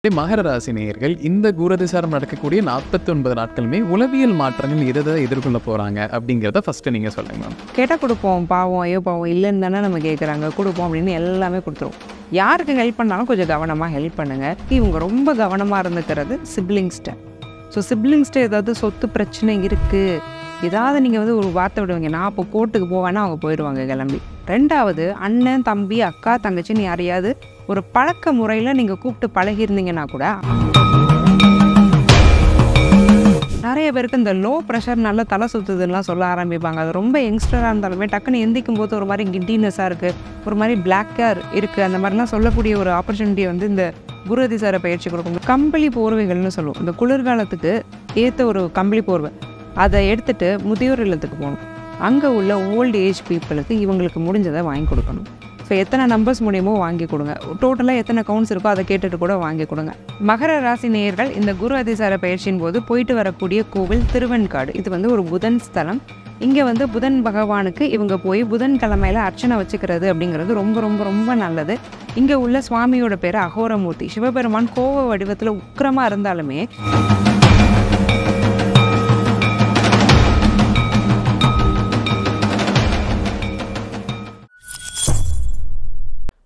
மகர ராசி நேயர்கள் இந்த குருதிசாரம் நடக்கக்கூடிய 49 நாட்களுமே உளவியல் மாற்றங்கள் எதை எதிர்கொள்ள போறாங்க அப்படிங்கிறத ஃபர்ஸ்ட் நீங்க சொல்லுங்க மேம். கேட்டால் கொடுப்போம், பாவம் ஐயோ பாவம் இல்லைன்னு தானே நம்ம கேட்குறாங்க, கொடுப்போம் அப்படின்னு எல்லாமே கொடுத்துருவோம். யாருக்கு ஹெல்ப் பண்ணாலும் கொஞ்சம் கவனமாக ஹெல்ப் பண்ணுங்கள். இவங்க ரொம்ப கவனமாக இருந்துக்கிறது சிப்ளிங்ஸ்கிட்ட. ஸோ சிப்ளிங்ஸ்கிட்ட ஏதாவது சொத்து பிரச்சனை இருக்குது, ஏதாவது நீங்கள் ஒரு வார்த்தை விடுவீங்க, நான் அப்போ கோர்ட்டுக்கு போவேன்னா அவங்க போயிடுவாங்க கிளம்பி. ரெண்டாவது, அண்ணன் தம்பி அக்கா தங்கச்சின்னு யாரையாவது ஒரு பழக்க முறையில் நீங்கள் கூப்பிட்டு பழகிருந்தீங்கன்னா கூட நிறைய பேருக்கு இந்த லோ ப்ரெஷர்னால தலை சுற்றுதுலாம் சொல்ல ஆரம்பிப்பாங்க. அது ரொம்ப யங்ஸ்டராக இருந்தாலுமே டக்குன்னு எந்திக்கும் போது ஒரு மாதிரி கிட்டினஸாக இருக்குது, ஒரு மாதிரி பிளாக்காக இருக்குது, அந்த மாதிரிலாம் சொல்லக்கூடிய ஒரு ஆப்பர்ச்சுனிட்டி இந்த குரு அதிசார பயிற்சி கொடுக்கும். கம்பளி போர்வைகள்னு சொல்லுவோம். இந்த குளிர்காலத்துக்கு ஏற்ற ஒரு கம்பளி போர்வை அதை எடுத்துகிட்டு முதியோர் இல்லத்துக்கு போகணும். அங்கே உள்ள ஓல்டு ஏஜ் பீப்புளுக்கு இவங்களுக்கு முடிஞ்சதை வாங்கி கொடுக்கணும். ஸோ எத்தனை நம்பர்ஸ் மூலியமோ வாங்கி கொடுங்க, டோட்டலாக எத்தனை கவுண்ட்ஸ் இருக்கோ அதை கேட்டுட்டு கூட வாங்கி கொடுங்க. மகர ராசி நேயர்கள் இந்த குரு அதிசார பயிற்சியின் போது போயிட்டு வரக்கூடிய கோவில் திருவெண்காடு. இது ஒரு புதன் ஸ்தலம். இங்கே புதன் பகவானுக்கு இவங்க போய் புதன்கிழமையில் அர்ச்சனை வச்சுக்கிறது அப்படிங்கிறது ரொம்ப ரொம்ப ரொம்ப நல்லது. இங்கே உள்ள சுவாமியோட பேர் அகோரமூர்த்தி. சிவபெருமான் கோவ வடிவத்தில் உக்கிரமாக இருந்தாலுமே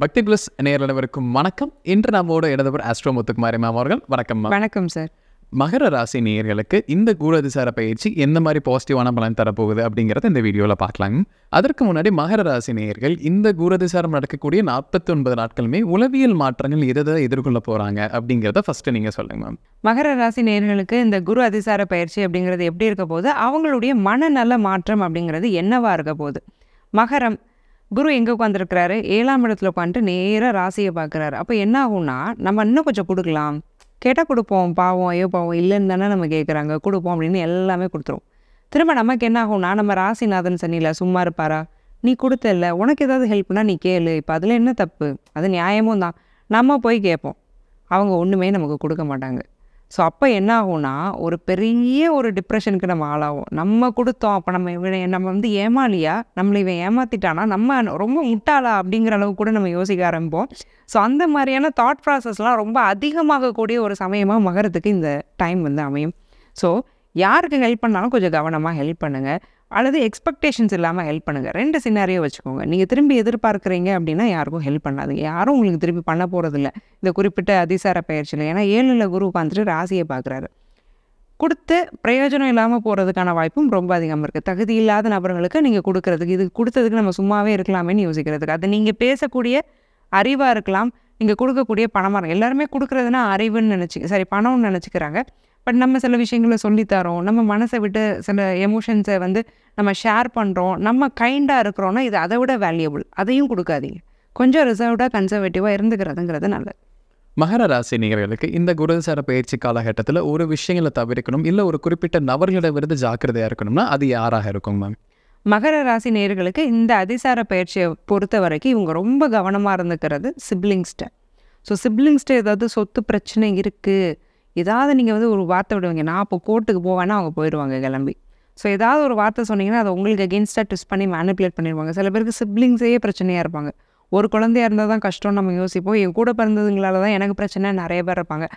பக்தி பிளஸ் நேயர்களுக்கும் வணக்கம். இன்று நம்மோட இடதவர் ஆஸ்ட்ரோ முத்துக்குமாரி மேம் அவர்கள். வணக்கம் மேம். வணக்கம் சார். மகர ராசி நேயர்களுக்கு இந்த குரு அதிசார பயிற்சி எந்த மாதிரி பாசிட்டிவான பலன் தரப்போகுது அப்படிங்கிறத இந்த வீடியோவில் பார்க்கலாங்க. அதற்கு முன்னாடி மகர ராசி நேயர்கள் இந்த குரு அதிசாரம் நடக்கக்கூடிய 49 நாட்களுமே உளவியல் மாற்றங்கள் எதை எதிர்கொள்ள போகிறாங்க அப்படிங்கிறத ஃபர்ஸ்ட் நீங்கள் சொல்லுங்க மேம். மகர ராசி நேயர்களுக்கு இந்த குரு அதிசார பயிற்சி அப்படிங்கிறது எப்படி இருக்க போகுது, அவங்களுடைய மனநல மாற்றம் அப்படிங்கிறது என்னவா இருக்க போகுது. மகரம் குரு எங்கே உட்காந்துருக்கிறாரு, 7ஆம் இடத்துல உட்காந்துட்டு நேராக ராசியை பார்க்குறாரு. அப்போ என்ன ஆகும்னா, நம்ம இன்னும் கொஞ்சம் கொடுக்கலாம், கேட்டால் கொடுப்போம், பாவம் ஐயோ பாவம் இல்லைன்னு தானே நம்ம கேட்குறாங்க, கொடுப்போம் அப்படின்னு எல்லாமே கொடுத்துரும். திரும்ப நமக்கு என்ன ஆகும்னா, நம்ம ராசிநாதன் சனியில் சும்மா இருப்பாரா, நீ கொடுத்தல, உனக்கு ஏதாவது ஹெல்ப்னா நீ கேளு, இப்போ அதில் என்ன தப்பு, அது நியாயமும் தான். நம்ம போய் கேட்போம், அவங்க ஒன்றுமே நமக்கு கொடுக்க மாட்டாங்க. ஸோ அப்போ என்ன ஆகும்னா, ஒரு பெரிய ஒரு டிப்ரெஷனுக்கு நம்ம ஆளாகும். நம்ம கொடுத்தோம், அப்போ நம்ம ஏமாலியா, நம்மளை இவன் ஏமாற்றிட்டானா, நம்ம ரொம்ப முட்டாளா அப்படிங்கிற அளவுக்கு கூட நம்ம யோசிக்க ஆரம்பிப்போம். ஸோ அந்த மாதிரியான தாட் ப்ராசஸ்லாம் ரொம்ப அதிகமாகக்கூடிய ஒரு சமயமாக மகரத்துக்கு இந்த டைம் அமையும். ஸோ யாருக்கு ஹெல்ப் பண்ணாலும் கொஞ்சம் கவனமாக ஹெல்ப் பண்ணுங்கள், அல்லது எக்ஸ்பெக்டேஷன்ஸ் இல்லாமல் ஹெல்ப் பண்ணுங்கள். 2 சினாரியோ வச்சுக்கோங்க. நீங்கள் திரும்பி எதிர்பார்க்குறீங்க அப்படின்னா யாருக்கும் ஹெல்ப் பண்ணாதீங்க, யாரும் உங்களுக்கு திருப்பி பண்ண போகிறதில்ல இந்த குறிப்பிட்ட அதிசார பயிற்சியில். ஏன்னா 7ல் குரு உட்காந்துட்டு ராசியை பார்க்குறாரு. கொடுத்து பிரயோஜனம் இல்லாமல் போகிறதுக்கான வாய்ப்பும் ரொம்ப அதிகமாக இருக்குது. தகுதி இல்லாத நபர்களுக்கு நீங்கள் கொடுக்குறதுக்கு, இது கொடுத்ததுக்கு நம்ம சும்மாவே இருக்கலாமேன்னு யோசிக்கிறதுக்கு, அது நீங்கள் பேசக்கூடிய அறிவாக இருக்கலாம், நீங்கள் கொடுக்கக்கூடிய பணமாக, எல்லாருமே கொடுக்குறதுனா அறிவுன்னு பணம்னு நினச்சிக்கிறாங்க. பட் நம்ம சில விஷயங்களை சொல்லித்தரோம், நம்ம மனசை விட்டு சில எமோஷன்ஸை நம்ம ஷேர் பண்ணுறோம், நம்ம கைண்டாக இருக்கிறோன்னா இது அதை விட வேல்யூபிள். அதையும் கொடுக்காதீங்க, கொஞ்சம் ரிசர்வ்டாக கன்சர்வேட்டிவாக இருந்துக்கிறதுங்கிறது நல்லது. மகர ராசி நேயர்களுக்கு இந்த குருதிசார பயிற்சி காலகட்டத்தில் ஒரு விஷயங்களை தவிர்க்கணும், இல்லை ஒரு குறிப்பிட்ட நபர்களிடமிருந்து ஜாக்கிரதையாக இருக்கணும்னா அது யாராக இருக்கும் மேம்? மகர ராசி நேயர்களுக்கு இந்த அதிசார பயிற்சியை பொறுத்த வரைக்கும் இவங்க ரொம்ப கவனமாக இருந்துக்கிறது சிப்ளிங்ஸ்கிட்ட. ஸோ சிப்ளிங்ஸ்கிட்ட ஏதாவது சொத்து பிரச்சனை இருக்குது, ஏதாவது நீங்கள் ஒரு வார்த்தை விடுவீங்க, நான் அப்போ கோர்ட்டுக்கு போவேன்னா அவங்க போயிடுவாங்க கிளம்பி. ஸோ ஏதாவது ஒரு வார்த்தை சொன்னீங்கன்னா அதை உங்களுக்கு அகெயின்ஸ்டாக ட்விஸ்ட் பண்ணி மேனிப்புலேட் பண்ணிடுவாங்க. சில பேருக்கு சிப்ளிங்ஸே பிரச்சனையாக இருப்பாங்க. ஒரு குழந்தையாக இருந்தால் தான் கஷ்டம் நம்ம யோசிப்போம், என் கூட பிறந்ததுங்களால தான் எனக்கு பிரச்சனை நிறைய பேர் இருப்பாங்க.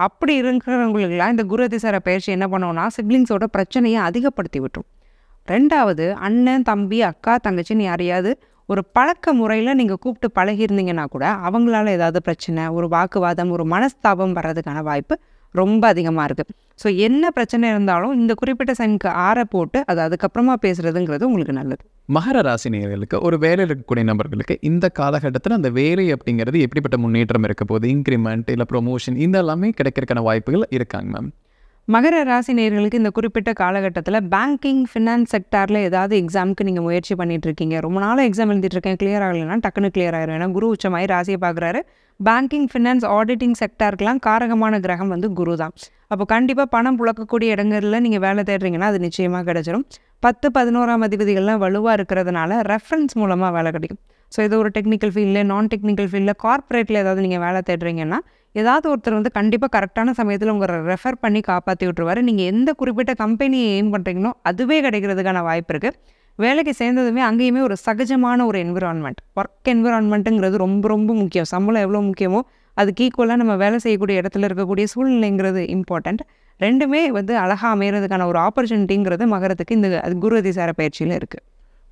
அப்படி இருக்கிறவங்களுக்குலாம் இந்த குரு அதிசார பயிற்சி என்ன பண்ணுவோம்னா, சிப்ளிங்ஸோட பிரச்சனையை அதிகப்படுத்தி விட்டுரும். ரெண்டாவது, அண்ணன் தம்பி அக்கா தங்கச்சின்னு யாரையாவது ஒரு பழக்க முறையில் நீங்கள் கூப்பிட்டு பழகிருந்தீங்கன்னா கூட அவங்களால ஏதாவது பிரச்சனை, ஒரு வாக்குவாதம், ஒரு மனஸ்தாபம் வர்றதுக்கான வாய்ப்பு ரொம்ப அதிகமாக இருக்குது. ஸோ என்ன பிரச்சனை இருந்தாலும் இந்த குறிப்பிட்ட சைனுக்கு ஆற போட்டு அது அதுக்கப்புறமா பேசுகிறதுங்கிறது உங்களுக்கு நல்லது. மகர ராசி நேயர்களுக்கு ஒரு வேலையில் இருக்கக்கூடிய நபர்களுக்கு இந்த காலகட்டத்தில் அந்த வேலை அப்படிங்கிறது எப்படிப்பட்ட முன்னேற்றம் இருக்க போகுது, இன்க்ரிமெண்ட் இல்லை ப்ரொமோஷன் இதெல்லாமே கிடைக்கிறதுக்கான வாய்ப்புகள் இருக்காங்க மேம்? மகர ராசி நேயர்களுக்கு இந்த குறிப்பிட்ட காலகட்டத்தில் பேங்கிங் ஃபினான்ஸ் செக்டாரில் ஏதாவது எக்ஸாமுக்கு நீங்கள் முயற்சி பண்ணிட்டு இருக்கீங்க, ரொம்ப நாளாக எக்ஸாம் எழுதிட்டுருக்கேன், கிளியர் ஆகலைன்னா டக்குன்னு கிளியர் ஆகிரும். ஏன்னா குரு உச்சமாயி ராசியை பார்க்குறாரு. பேங்கிங் ஃபினான்ஸ் ஆடிட்டிங் செக்டாருக்கெலாம் காரகமான கிரகம் குரு தான். அப்போ கண்டிப்பாக பணம் புழக்கக்கூடிய இடங்களில் நீங்கள் வேலை தேடுறீங்கன்னா அது நிச்சயமாக கிடச்சிரும். 10, 11ஆம் அதிபதிகள்லாம் வலுவாக இருக்கிறதுனால ரெஃபரன்ஸ் மூலமாக வேலை கிடைக்கும். ஸோ இது ஒரு டெக்னிக்கல் ஃபீல்டில், நான் டெக்னிக்கல் ஃபீல்டில், கார்ப்பரேட்டில் ஏதாவது நீங்கள் வேலை தேடுறீங்கன்னா ஏதாவது ஒருத்தர் கண்டிப்பாக கரெக்டான சமயத்தில் உங்களை ரெஃபர் பண்ணி காப்பாற்றி விட்டுருவார். நீங்கள் எந்த குறிப்பிட்ட கம்பெனியை எய்ம் பண்ணுறீங்களோ அதுவே கிடைக்கிறதுக்கான வாய்ப்பு இருக்குது. வேலைக்கு சேர்ந்ததுமே அங்கேயுமே ஒரு சகஜமான ஒரு என்விரான்மெண்ட், ஒர்க் என்விரான்மெண்ட்டுங்கிறது ரொம்ப ரொம்ப முக்கியம். சம்பளம் எவ்வளோ முக்கியமோ அதுக்கு ஈக்குவலாக நம்ம வேலை செய்யக்கூடிய இடத்துல இருக்கக்கூடிய சூழ்நிலைங்கிறது இம்பார்ட்டண்ட். ரெண்டுமே வந்து அழகாக அமைகிறதுக்கான ஒரு ஆப்பர்ச்சுனிட்டிங்கிறது மகரத்துக்கு இந்த குரு அதிசார பயிற்சியில் இருக்குது.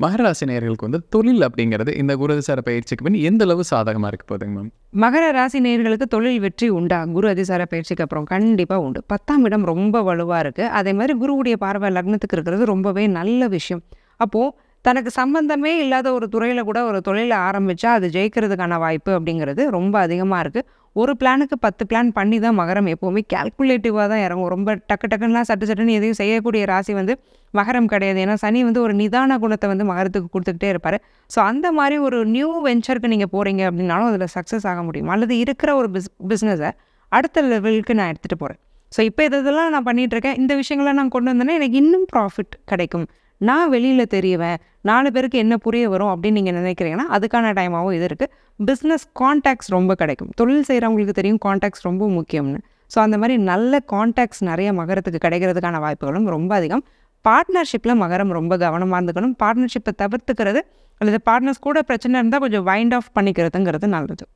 மகர ராசி நேயர்களுக்கு வந்து தொழில் அப்படிங்கிறது இந்த குரு அதிசார பயிற்சிக்கு பின் எந்த அளவு சாதகமாக இருக்க போகுதுங்க மேம்? மகர ராசி நேயர்களுக்கு தொழில் வெற்றி உண்டா? குரு அதிசார பயிற்சிக்கு அப்புறம் கண்டிப்பாக உண்டு. 10ஆம் இடம் ரொம்ப வலுவாக இருக்குது. அதே மாதிரி குருவுடைய பார்வை லக்னத்துக்கு இருக்கிறது ரொம்பவே நல்ல விஷயம். அப்போது தனக்கு சம்பந்தமே இல்லாத ஒரு துறையில் கூட ஒரு தொழிலை ஆரம்பித்தா அது ஜெயிக்கிறதுக்கான வாய்ப்பு அப்படிங்கிறது ரொம்ப அதிகமாக இருக்குது. ஒரு பிளானுக்கு 10 பிளான் பண்ணி தான் மகரம் எப்போவுமே கேல்குலேட்டிவாக தான் இறங்கும். ரொம்ப டக்குலாம் சட்டுன்னு எதையும் செய்யக்கூடிய ராசி வந்து மகரம் கிடையாது. ஏன்னா சனி வந்து ஒரு நிதான குணத்தை வந்து மகரத்துக்கு கொடுத்துக்கிட்டே இருப்பார். ஸோ அந்த மாதிரி ஒரு நியூ வெஞ்சருக்கு நீங்கள் போகிறீங்க அப்படின்னாலும் அதில் சக்ஸஸ் ஆக முடியும். அல்லது இருக்கிற ஒரு பிஸ்னஸை அடுத்த லெவலுக்கு நான் எடுத்துகிட்டு போகிறேன். ஸோ இப்போ இதெல்லாம் நான் பண்ணிகிட்ருக்கேன், இந்த விஷயங்களை நான் கொண்டு வந்தேன்னா எனக்கு இன்னும் ப்ராஃபிட் கிடைக்கும், நான் வெளியில் தெரியவேன், 4 பேருக்கு என்ன புரிய வரும் அப்படின்னு நீங்கள் நினைக்கிறீங்கன்னா அதுக்கான டைமாகவும் இது இருக்குது. பிஸ்னஸ் கான்டாக்ட்ஸ் ரொம்ப கிடைக்கும். தொழில் செய்கிறவங்களுக்கு தெரியும் கான்டாக்ட்ஸ் ரொம்ப முக்கியம்னு. ஸோ அந்த மாதிரி நல்ல கான்டாக்ட்ஸ் நிறைய மகரத்துக்கு கிடைக்கிறதுக்கான வாய்ப்புகளும் ரொம்ப அதிகம். பார்ட்னர்ஷிப்பில் மகரம் ரொம்ப கவனமாக இருந்துக்கணும். பார்ட்னர்ஷிப்பை தவிர்த்துக்கிறது அல்லது பார்ட்னர்ஸ் கூட பிரச்சனை இருந்தால் கொஞ்சம் வைண்ட் ஆஃப் பண்ணிக்கிறதுங்கிறது நல்லது.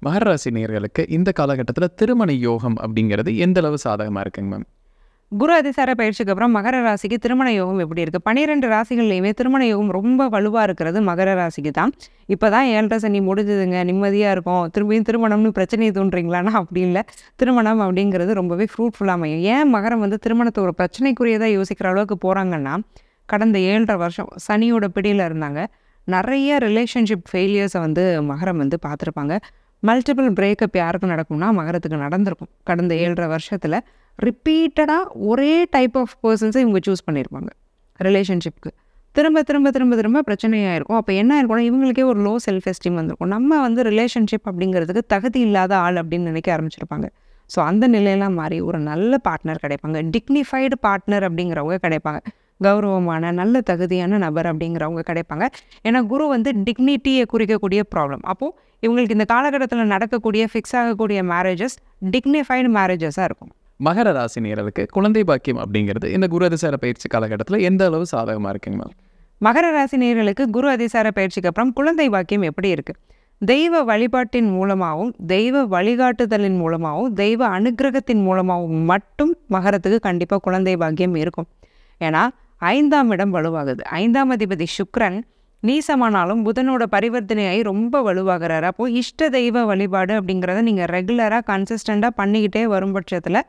மகர ராசி நேயர்களுக்கு இந்த காலகட்டத்தில் திருமண யோகம் அப்படிங்கிறது எந்த அளவு சாதகமாக இருக்குங்க மேம்? குரு அதிசார பயிற்சிக்கு அப்புறம் மகர ராசிக்கு திருமண யோகம் எப்படி இருக்குது? 12 ராசிகள்லையுமே திருமண யோகம் ரொம்ப வலுவாக இருக்கிறது மகர ராசிக்கு தான். இப்போ தான் 7.5 சனி முடிஞ்சதுங்க, நிம்மதியாக இருக்கும், திரும்பியும் திருமணம்னு பிரச்சனையை தோன்றீங்களான்னா அப்படி இல்லை. திருமணம் அப்படிங்கிறது ரொம்பவே ஃப்ரூட்ஃபுல்லாக அமையும். ஏன் மகரம் வந்து திருமணத்தை ஒரு பிரச்சனைக்குரியதாக யோசிக்கிற அளவுக்கு போகிறாங்கன்னா, கடந்த 7.5 வருஷம் சனியோட பிடியில் இருந்தாங்க. நிறைய ரிலேஷன்ஷிப் ஃபெயிலியர்ஸை வந்து மகரம் வந்து பார்த்துருப்பாங்க. மல்டிபிள் பிரேக்கப் யாருக்கு நடக்கும்னா மகரத்துக்கு நடந்திருக்கும். கடந்த 7.5 வருஷத்தில் ரிப்பீட்டடாக ஒரே டைப் ஆஃப் பர்சன்ஸை இவங்க சூஸ் பண்ணியிருப்பாங்க ரிலேஷன்ஷிப்க்கு. திரும்ப பிரச்சனையாக இருக்கும். அப்போ என்ன இருக்கும்னா இவங்களுக்கே ஒரு லோ செல்ஃப் எஸ்டீம் வந்திருக்கும். நம்ம வந்து ரிலேஷன்ஷிப் அப்படிங்கிறதுக்கு தகுதி இல்லாத ஆள் அப்படின்னு நினைக்க ஆரம்பிச்சிருப்பாங்க. ஸோ அந்த நிலையெல்லாம் மாறி ஒரு நல்ல பார்ட்னர் கிடைப்பாங்க. டிக்னிஃபைடு பார்ட்னர் அப்படிங்கிறவங்க கிடைப்பாங்க. கௌரவமான நல்ல தகுதியான நபர் அப்படிங்கிறவங்க கிடைப்பாங்க. ஏன்னா குரு வந்து டிக்னிட்டியை குறிக்கக்கூடிய ப்ராப்ளம். அப்போது இவங்களுக்கு இந்த காலகட்டத்தில் நடக்கக்கூடிய ஃபிக்ஸ் ஆகக்கூடிய மேரேஜஸ் டிக்னிஃபைடு மேரேஜஸாக இருக்கும். மகர ராசி நேயர்களுக்கு குழந்தை பாக்கியம் அப்படிங்கிறது இந்த குரு அதிசார பயிற்சி காலகட்டத்தில் எந்த அளவு சாதகமாக இருக்குங்க மேம்? மகர ராசி நேயர்களுக்கு குரு அதிசார பயிற்சிக்கு அப்புறம் குழந்தை பாக்கியம் எப்படி இருக்குது? தெய்வ வழிபாட்டின் மூலமாகவும் தெய்வ வழிகாட்டுதலின் மூலமாகவும் தெய்வ அனுகிரகத்தின் மூலமாகவும் மட்டும் மகரத்துக்கு கண்டிப்பாக குழந்தை பாக்கியம் இருக்கும். ஏன்னா 5ஆம் இடம் வலுவாகுது. 5ஆம் அதிபதி சுக்கிரன் நீசமானாலும் புதனோட பரிவர்த்தனையாகி ரொம்ப வலுவாகிறாரு. அப்போது இஷ்ட தெய்வ வழிபாடு அப்படிங்கிறத நீங்கள் ரெகுலராக கன்சிஸ்டண்ட்டாக பண்ணிக்கிட்டே வரும் பட்சத்தில்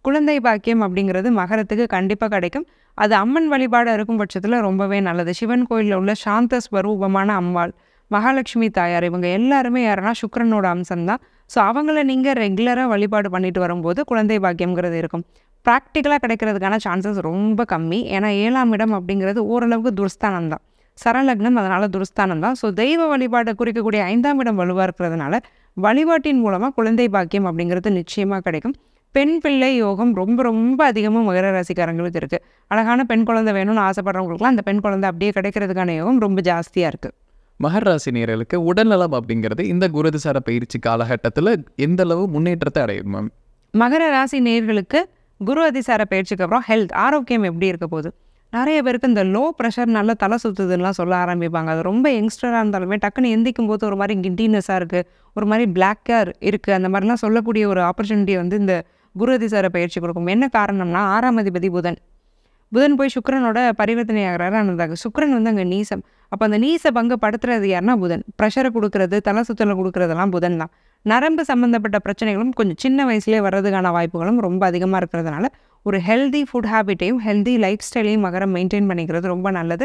குழந்தை பாக்கியம் அப்படிங்கிறது மகரத்துக்கு கண்டிப்பாக கிடைக்கும். அது அம்மன் வழிபாடு இருக்கும் பட்சத்தில் ரொம்பவே நல்லது. சிவன் கோயிலில் உள்ள சாந்த ஸ்வரூபமான அம்பாள், மகாலட்சுமி தாயார், இவங்க எல்லாருமே யாருன்னா சுக்கிரனோட அம்சம்தான். ஸோ அவங்கள நீங்கள் ரெகுலராக வழிபாடு பண்ணிட்டு வரும்போது குழந்தை பாக்கியம்ங்கிறது இருக்கும். ப்ராக்டிக்கலாக கிடைக்கிறதுக்கான சான்சஸ் ரொம்ப கம்மி. ஏன்னா 7ஆம் இடம் அப்படிங்கிறது ஓரளவுக்கு துர்ஸ்தானம் தான், சரலக்னம், அதனால் துர்ஸ்தானம் தான். ஸோ தெய்வ வழிபாடு குறிக்கக்கூடிய 5ஆம் இடம் வலுவாக இருக்கிறதுனால வழிபாட்டின் மூலமாக குழந்தை பாக்கியம் அப்படிங்கிறது நிச்சயமாக கிடைக்கும். பெண் பிள்ளை யோகம் ரொம்ப அதிகமாக மகர ராசிக்காரங்களுக்கு இருக்குது. அழகான பெண் குழந்தை வேணும்னு ஆசைப்படுறவங்களுக்குலாம் அந்த பெண் குழந்தை அப்படியே கிடைக்கிறதுக்கான யோகம் ரொம்ப ஜாஸ்தியாக இருக்குது. மகர ராசி நேயர்களுக்கு உடல்நலம் அப்படிங்கிறது இந்த குரு அதிசார பயிற்சி காலகட்டத்தில் எந்த அளவு முன்னேற்றத்தை அடையும் மேம்? மகர ராசி நேயர்களுக்கு குரு அதிசார பயிற்சிக்கு அப்புறம் ஹெல்த் ஆரோக்கியம் எப்படி இருக்க போகுது? நிறைய பேருக்கு இந்த லோ ப்ரெஷர்னால தலை சுற்றுதுலாம் சொல்ல ஆரம்பிப்பாங்க. அது ரொம்ப யங்ஸ்டராக இருந்தாலுமே டக்குன்னு எந்திக்கும் போது ஒரு மாதிரி கிட்டினஸாக இருக்குது, ஒரு மாதிரி பிளாக்காக இருக்குது, அந்த மாதிரிலாம் சொல்லக்கூடிய ஒரு ஆப்பர்ச்சுனிட்டியை வந்து இந்த குரு அதிசார பயிற்சி கொடுக்கும். என்ன காரணம்னா 6ஆம் அதிபதி புதன் போய் சுக்கிரனோட பரிவர்த்தனை ஆகிறாரு. அந்த சுக்கிரன் வந்து அங்கே நீசம். அப்போ அந்த நீச பங்கு படுத்துறது யாருன்னா புதன். ப்ரெஷரை கொடுக்கறது, தலை சுற்றலை கொடுக்குறதெல்லாம் புதன் தான். நரம்பு சம்மந்தப்பட்ட பிரச்சனைகளும் கொஞ்சம் சின்ன வயசுலேயே வர்றதுக்கான வாய்ப்புகளும் ரொம்ப அதிகமாக இருக்கிறதுனால ஒரு ஹெல்தி ஃபுட் ஹேபிட்டையும் ஹெல்தி லைஃப் ஸ்டைலையும் மகரம் மெயின்டைன் பண்ணிக்கிறது ரொம்ப நல்லது.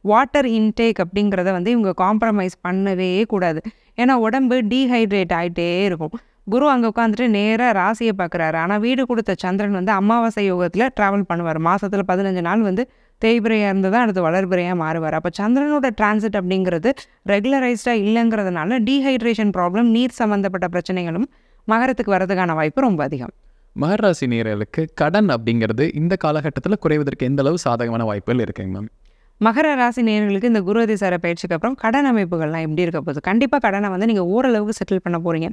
வாட்டர் இன்டேக் அப்படிங்கிறத வந்து இவங்க காம்ப்ரமைஸ் பண்ணவே கூடாது. ஏன்னா உடம்பு டீஹைட்ரேட் ஆகிட்டே இருக்கும். குரு அங்கே உட்காந்துட்டு நேராக ராசியை பார்க்குறாரு. ஆனால் வீடு கொடுத்த சந்திரன் வந்து அமாவாசை யோகத்தில் ட்ராவல் பண்ணுவார். மாதத்தில் 15 நாள் வந்து தேய்பிரையாக இருந்து தான் அடுத்து வளர்பிரையாக மாறுவார். அப்போ சந்திரனோட டிரான்சிட் அப்படிங்கிறது ரெகுலரைஸ்டாக இல்லைங்கிறதுனால டீஹைட்ரேஷன் ப்ராப்ளம், நீர் சம்மந்தப்பட்ட பிரச்சனைகளும் மகரத்துக்கு வரதுக்கான வாய்ப்பு ரொம்ப அதிகம். மகர ராசி நேயர்களுக்கு கடன் அப்படிங்கிறது இந்த காலகட்டத்தில் குறைவதற்கு எந்த அளவு சாதகமான வாய்ப்புகள் இருக்குங்க மேம்? மகர ராசி நேயர்களுக்கு இந்த குரு அதிசார பயிற்சிக்கு அப்புறம் கடன் அமைப்புகள்லாம் எப்படி இருக்க போகுது? கண்டிப்பாக கடனை வந்து நீங்கள் ஓரளவுக்கு செட்டில் பண்ண போகிறீங்க.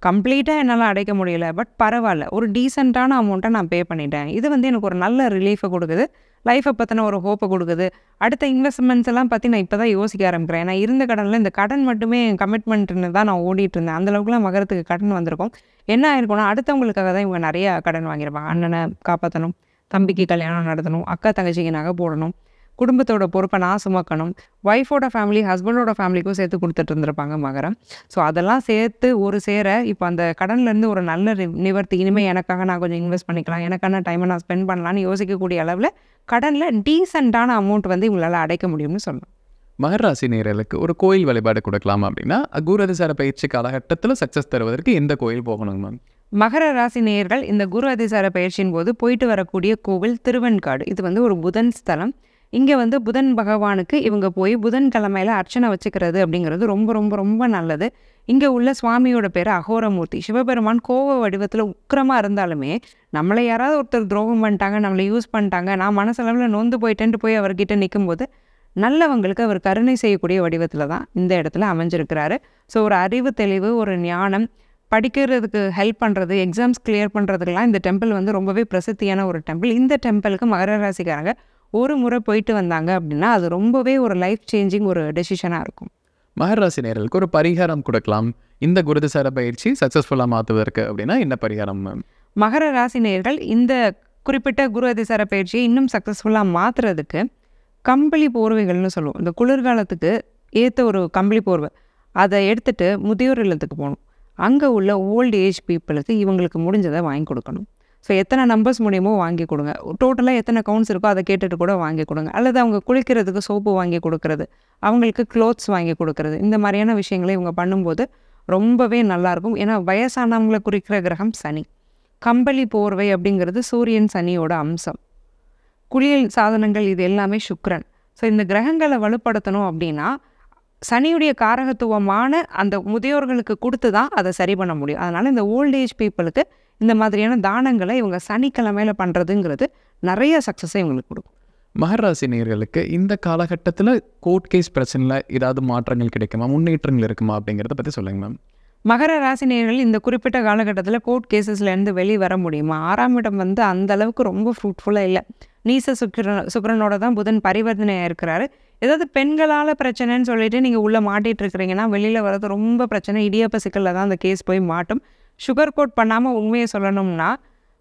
கம்ப்ளீட்டாக என்னால் அடைக்க முடியல, பட் பரவாயில்ல, ஒரு டீசெண்டான அமௌண்ட்டை நான் பே பண்ணிட்டேன். இது வந்து எனக்கு ஒரு நல்ல ரிலீஃபை கொடுக்குது, லைஃப்பை பற்றின ஒரு ஹோப்பை கொடுக்குது. அடுத்த இன்வெஸ்ட்மெண்ட்ஸ் எல்லாம் பற்றி நான் இப்போ தான் யோசிக்க ஆரம்பிக்கிறேன். நான் இருந்த கடனில் இந்த கடன் மட்டுமே கமிட்மெண்ட்னு தான் நான் ஓடிட்டு இருந்தேன். அந்தளவுக்குலாம் மகரத்துக்கு கடன் வந்திருக்கும். என்ன ஆயிருக்கும்னா, அடுத்தவங்களுக்காக தான் இவங்க நிறைய கடன் வாங்கியிருப்பாங்க. அண்ணனை காப்பாற்றணும், தம்பிக்கு கல்யாணம் நடத்தணும், அக்கா தங்கச்சிக்கு நகை போடணும், குடும்பத்தோட பொறுப்பை நான் சுமக்கணும், ஒய்ஃபோட ஃபேமிலி ஹஸ்பண்டோட ஃபேமிலிக்கும் சேர்த்து கொடுத்துட்டு இருந்திருப்பாங்க மகரம். ஸோ அதெல்லாம் சேர்த்து ஒரு சேர இப்போ அந்த கடன்லேருந்து ஒரு நல்ல நிவர்த்தி, இனிமேல் எனக்காக நான் கொஞ்சம் இன்வெஸ்ட் பண்ணிக்கலாம், எனக்கான டைமை நான் ஸ்பெண்ட் பண்ணலான்னு யோசிக்கக்கூடிய அளவில் கடனில் டீசெண்டான அமௌண்ட் வந்து இவங்களால் அடைக்க முடியும்னு சொல்லலாம். மகர ராசி நேயர்களுக்கு ஒரு கோயில் வழிபாடு கொடுக்கலாம் அப்படின்னா குரு அதிசார பயிற்சி காலகட்டத்தில் சக்ஸஸ் தருவதற்கு எந்த கோயில் போகணும் மேம்? மகர ராசி நேயர்கள் இந்த குரு அதிசார பயிற்சியின் போது போயிட்டு வரக்கூடிய கோவில் திருவெண்காடு. இது வந்து ஒரு புதன் ஸ்தலம். இங்கே வந்து புதன் பகவானுக்கு இவங்க போய் புதன்கிழமையில் அர்ச்சனை வச்சுக்கிறது அப்படிங்கிறது ரொம்ப ரொம்ப ரொம்ப நல்லது. இங்கே உள்ள சுவாமியோட பேர் அகோரமூர்த்தி. சிவபெருமான் கோவ வடிவத்தில் உக்கிரமாக இருந்தாலுமே நம்மளை யாராவது ஒருத்தர் துரோகம் பண்ணிட்டாங்க, நம்மளை யூஸ் பண்ணிட்டாங்க, நான் மனசளவில் நொந்து போயிட்டேன்ட்டு போய் அவர்கிட்ட நிற்கும்போது நல்லவங்களுக்கு அவர் கருணை செய்யக்கூடிய வடிவத்தில் தான் இந்த இடத்துல அமைஞ்சிருக்கிறாரு. ஸோ ஒரு அறிவு தெளிவு, ஒரு ஞானம், படிக்கிறதுக்கு ஹெல்ப் பண்ணுறது, எக்ஸாம்ஸ் கிளியர் பண்ணுறதுக்கெல்லாம் இந்த டெம்பிள் வந்து ரொம்பவே பிரசித்தியான ஒரு டெம்பிள். இந்த டெம்பிளுக்கு மகர ராசிக்காரங்க ஒரு முறை போயிட்டு வந்தாங்க அப்படின்னா அது ரொம்பவே ஒரு லைஃப் சேஞ்சிங் ஒரு டெசிஷனாக இருக்கும். மகர ராசி நேயர்களுக்கு ஒரு பரிகாரம் கொடுக்கலாம் இந்த குருதிசார பயிற்சி சக்ஸஸ்ஃபுல்லாக மாற்றுவதற்கு அப்படின்னா என்ன பரிகாரம் மேம்? மகர ராசி நேயர்கள் இந்த குறிப்பிட்ட குரு அதிசார பயிற்சியை இன்னும் சக்ஸஸ்ஃபுல்லாக மாற்றுறதுக்கு கம்பளி போர்வைகள்னு சொல்லுவோம். இந்த குளிர்காலத்துக்கு ஏற்ற ஒரு கம்பளி போர்வை அதை எடுத்துகிட்டு முதியோர் இல்லத்துக்கு போகணும். அங்கே உள்ள ஓல்டு ஏஜ் பீப்புளுக்கு இவங்களுக்கு முடிஞ்சதை வாங்கி கொடுக்கணும். ஸோ எத்தனை நம்பர்ஸ் மூலியமோ வாங்கி கொடுங்க, டோட்டலாக எத்தனை கவுண்ட்ஸ் இருக்கோ அதை கேட்டுட்டு கூட வாங்கி கொடுங்க. அல்லது அவங்க குளிக்கிறதுக்கு சோப்பு வாங்கி கொடுக்கறது, அவங்களுக்கு க்ளோத்ஸ் வாங்கி கொடுக்கறது, இந்த மாதிரியான விஷயங்களை இவங்க பண்ணும்போது ரொம்பவே நல்லாயிருக்கும். ஏன்னா வயசானவங்களை குறிக்கிற கிரகம் சனி. கம்பளி போர்வை அப்படிங்கிறது சூரியன் சனியோட அம்சம். குளியல் சாதனங்கள் இது எல்லாமே சுக்கிரன். ஸோ இந்த கிரகங்களை வலுப்படுத்தணும் அப்படின்னா சனியுடைய காரகத்துவமான அந்த முதியோர்களுக்கு கொடுத்து தான் அதை சரி பண்ண முடியும். அதனால் இந்த ஓல்ட் ஏஜ் பீப்புளுக்கு இந்த மாதிரியான தானங்களை இவங்க சனிக்கிழமையில் பண்ணுறதுங்கிறது நிறைய சக்ஸஸை இவங்களுக்கு கொடுக்கும். மகர ராசி நேயர்களுக்கு இந்த காலகட்டத்தில் கோர்ட் கேஸ் பிரச்சனையில் ஏதாவது மாற்றங்கள் கிடைக்குமா, முன்னேற்றங்கள் இருக்குமா அப்படிங்கிறத பற்றி சொல்லுங்க மேம். மகர ராசி நேயர்கள் இந்த குறிப்பிட்ட காலகட்டத்தில் கோர்ட் கேசஸ்லேருந்து வெளியே வர முடியுமா? 6ஆம் இடம் வந்து அந்த அளவுக்கு ரொம்ப ஃப்ரூட்ஃபுல்லாக இல்லை. நீச சுக்கிரனோட தான் புதன் பரிவர்த்தனையாக இருக்கிறாரு. ஏதாவது பெண்களால் பிரச்சனைன்னு சொல்லிட்டு நீங்கள் உள்ளே மாட்டிகிட்டு இருக்கிறீங்கன்னா வெளியில் வர்றது ரொம்ப பிரச்சனை. இடியப்ப சிக்கலில் தான் அந்த கேஸ் போய் மாட்டும். சுகர் கோட் பண்ணாமல் உண்மையை சொல்லணும்னா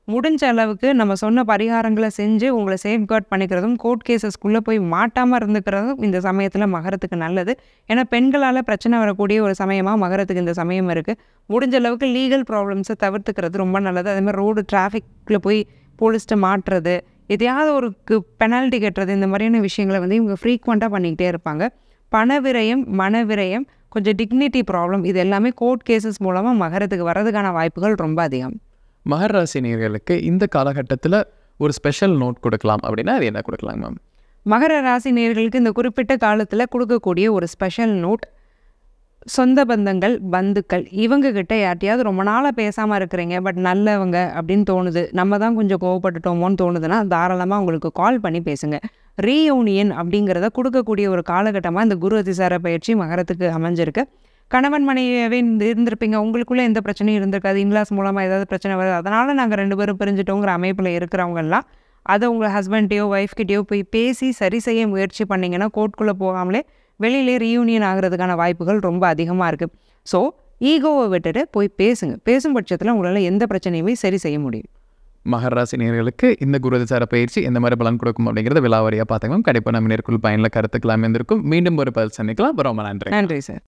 முடிஞ்ச அளவுக்கு நம்ம சொன்ன பரிகாரங்களை செஞ்சு உங்களை சேஃப்கார்ட் பண்ணிக்கிறதும் கோர்ட் கேசஸ்க்குள்ளே போய் மாட்டாமல் இருந்துக்கிறதும் இந்த சமயத்தில் மகரத்துக்கு நல்லது. ஏன்னா பெண்களால் பிரச்சனை வரக்கூடிய ஒரு சமயமாக மகரத்துக்கு இந்த சமயம் இருக்குது. முடிஞ்ச அளவுக்கு லீகல் ப்ராப்ளம்ஸை தவிர்த்துக்கிறது ரொம்ப நல்லது. அதேமாதிரி ரோடு டிராஃபிக்கில் போய் போலீஸ்ட்டை மாட்டுறது, எதையாவது ஒரு பெனால்ட்டி கட்டுறது, இந்த மாதிரியான விஷயங்களை வந்து இவங்க ஃப்ரீக்வெண்ட்டாக பண்ணிக்கிட்டே இருப்பாங்க. பண விரயம், மன விரயம், கொஞ்சம் டிக்னிட்டி ப்ராப்ளம், இது எல்லாமே கோர்ட் கேசஸ் மூலமாக மகரத்துக்கு வர்றதுக்கான வாய்ப்புகள் ரொம்ப அதிகம். மகர ராசி நேயர்களுக்கு இந்த காலகட்டத்தில் ஒரு ஸ்பெஷல் நோட் கொடுக்கலாம் அப்படின்னா அது என்ன கொடுக்கலாம் மேம்? மகர ராசி நேயர்களுக்கு இந்த குறிப்பிட்ட காலத்தில் கொடுக்கக்கூடிய ஒரு ஸ்பெஷல் நோட், சொந்த பந்தங்கள், பந்துக்கள், இவங்ககிட்ட யார்ட்டையாவது ரொம்ப நாளாக பேசாமல் இருக்கிறீங்க, பட் நல்லவங்க அப்படின்னு தோணுது, நம்ம தான் கொஞ்சம் கோவப்பட்டுட்டோமோன்னு தோணுதுன்னா தாராளமாக அவங்களுக்கு கால் பண்ணி பேசுங்க. ரீயூனியன் அப்படிங்கிறத கொடுக்கக்கூடிய ஒரு காலகட்டமாக இந்த குரு அதிசார பயிற்சி மகரத்துக்கு அமைஞ்சிருக்கு. கணவன் மனைவியாகவே இருந்திருப்பீங்க, உங்களுக்குள்ளே எந்த பிரச்சனையும் இருந்திருக்காது, இன்லாஸ் மூலமாக ஏதாவது பிரச்சனை வருது, அதனால் நாங்கள் 2 பேரும் பிரிஞ்சுட்டோங்கிற அமைப்பில் இருக்கிறவங்கெல்லாம் அதை உங்கள் ஹஸ்பண்ட்டையோ ஒய்ஃப்கிட்டையோ போய் பேசி சரி செய்ய முயற்சி பண்ணிங்கன்னா கோர்ட்டுக்குள்ளே போகாமலே வெளியிலே ரீயூனியன் ஆகிறதுக்கான வாய்ப்புகள் ரொம்ப அதிகமாக இருக்குது. ஸோ ஈகோவை விட்டுட்டு போய் பேசுங்க. பேசும் பட்சத்தில் உங்களால் எந்த பிரச்சனையுமே சரி செய்ய முடியும். மகர ராசி நேயர்களுக்கு இந்த குரு அதிசார பயிற்சி எந்த மாதிரி பலன் கொடுக்கும் அப்படிங்கிறத விலாவரியாக பார்த்துக்கலாம். கண்டிப்பாக நம்ம நேர்க்குள் பயனில் கருத்துக்கெல்லாம் இருந்திருக்கும். மீண்டும் ஒரு பதில் சந்திக்கலாம். ரொம்ப நன்றி. நன்றி சார்.